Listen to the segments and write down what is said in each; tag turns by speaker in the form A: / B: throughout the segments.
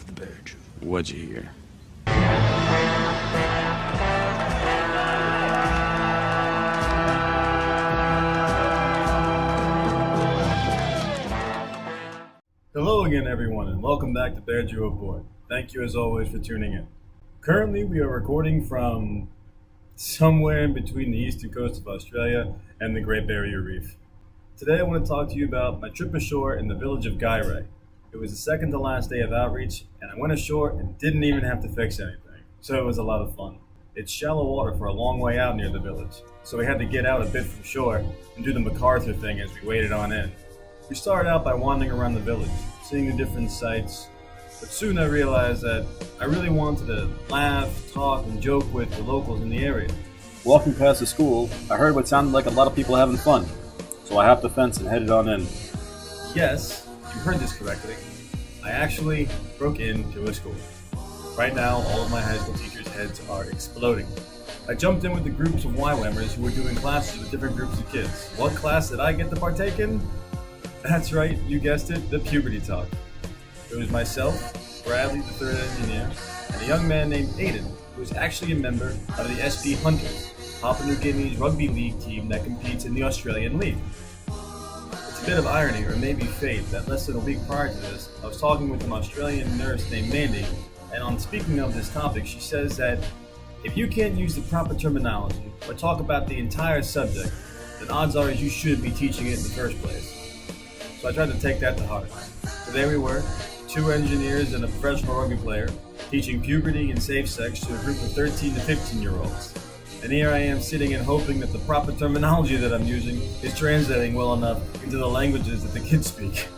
A: of the badge.
B: What'd you hear?
C: Hello again, everyone, and welcome back to Bear Drew Aboard. Thank you as always for tuning in. Currently, we are recording from somewhere in between the eastern coast of Australia and the Great Barrier Reef. Today, I want to talk to you about my trip ashore in the village of Gaire. It was the second to last day of outreach, and I went ashore and didn't even have to fix anything, so it was a lot of fun. It's shallow water for a long way out near the village, so we had to get out a bit from shore and do the MacArthur thing as we waded on in. We started out by wandering around the village, seeing the different sights, but soon I realized that I really wanted to laugh, talk, and joke with the locals in the area.
D: Walking past the school, I heard what sounded like a lot of people having fun, so I hopped the fence and headed on in.
C: Yes, you heard this correctly. I actually broke into a school. Right now, all of my high school teachers' heads are exploding. I jumped in with the groups of YWAMers who were doing classes with different groups of kids. What class did I get to partake in? That's right, you guessed it, the puberty talk. It was myself, Bradley, the third engineer, and a young man named Aiden, who is actually a member of the SP Hunters, Papua New Guinea's rugby league team that competes in the Australian League. It's a bit of irony, or maybe fate, that less than a week prior to this, I was talking with an Australian nurse named Mandy, and on speaking of this topic, she says that if you can't use the proper terminology or talk about the entire subject, then odds are you shouldn't be teaching it in the first place. So I tried to take that to heart. So there we were, two engineers and a professional rugby player, teaching puberty and safe sex to a group of 13 to 15-year-olds. And here I am sitting and hoping that the proper terminology that I'm using is translating well enough into the languages that the kids speak.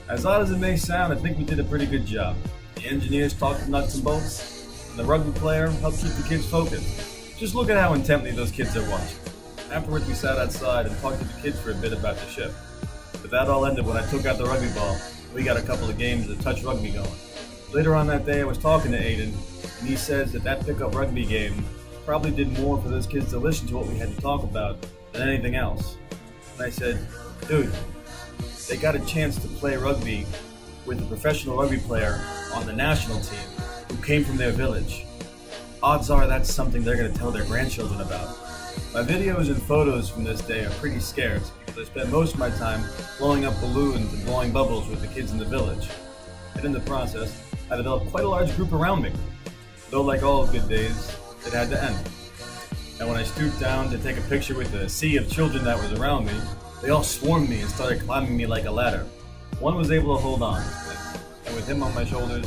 C: As odd as it may sound, I think we did a pretty good job. The engineers talked nuts and bolts, and the rugby player helped keep the kids focused. Just look at how intently those kids are watching. Afterwards, we sat outside and talked to the kids for a bit about the ship. But that all ended when I took out the rugby ball. We got a couple of games of touch rugby going. Later on that day, I was talking to Aiden, and he says that pickup rugby game probably did more for those kids to listen to what we had to talk about than anything else. And I said, dude, they got a chance to play rugby with a professional rugby player on the national team who came from their village. Odds are that's something they're going to tell their grandchildren about. My videos and photos from this day are pretty scarce because I spend most of my time blowing up balloons and blowing bubbles with the kids in the village. And in the process, I developed quite a large group around me. Though like all good days, it had to end. And when I stooped down to take a picture with the sea of children that was around me, they all swarmed me and started climbing me like a ladder. One was able to hold on, and with him on my shoulders,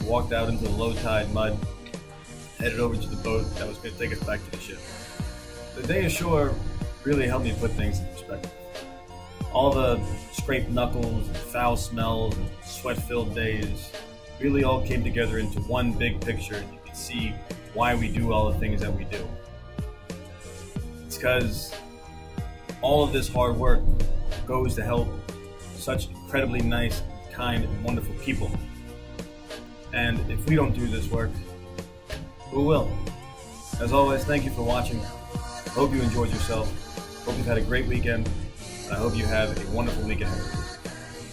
C: we walked out into the low-tide mud, headed over to the boat that was going to take us back to the ship. The day ashore really helped me put things in perspective. All the scraped knuckles, and foul smells, and sweat-filled days really all came together into one big picture, and you can see why we do all the things that we do. It's because all of this hard work goes to help such incredibly nice, kind, and wonderful people. And if we don't do this work, who will? As always, thank you for watching. I hope you enjoyed yourself. Hope you've had a great weekend. And I hope you have a wonderful week ahead.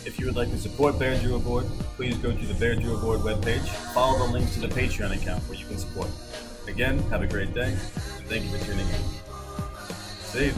C: If you would like to support Bear Drew Aboard, please go to the Bear Drew Aboard webpage. Follow the links to the Patreon account where you can support. Again, have a great day, and thank you for tuning in. See you.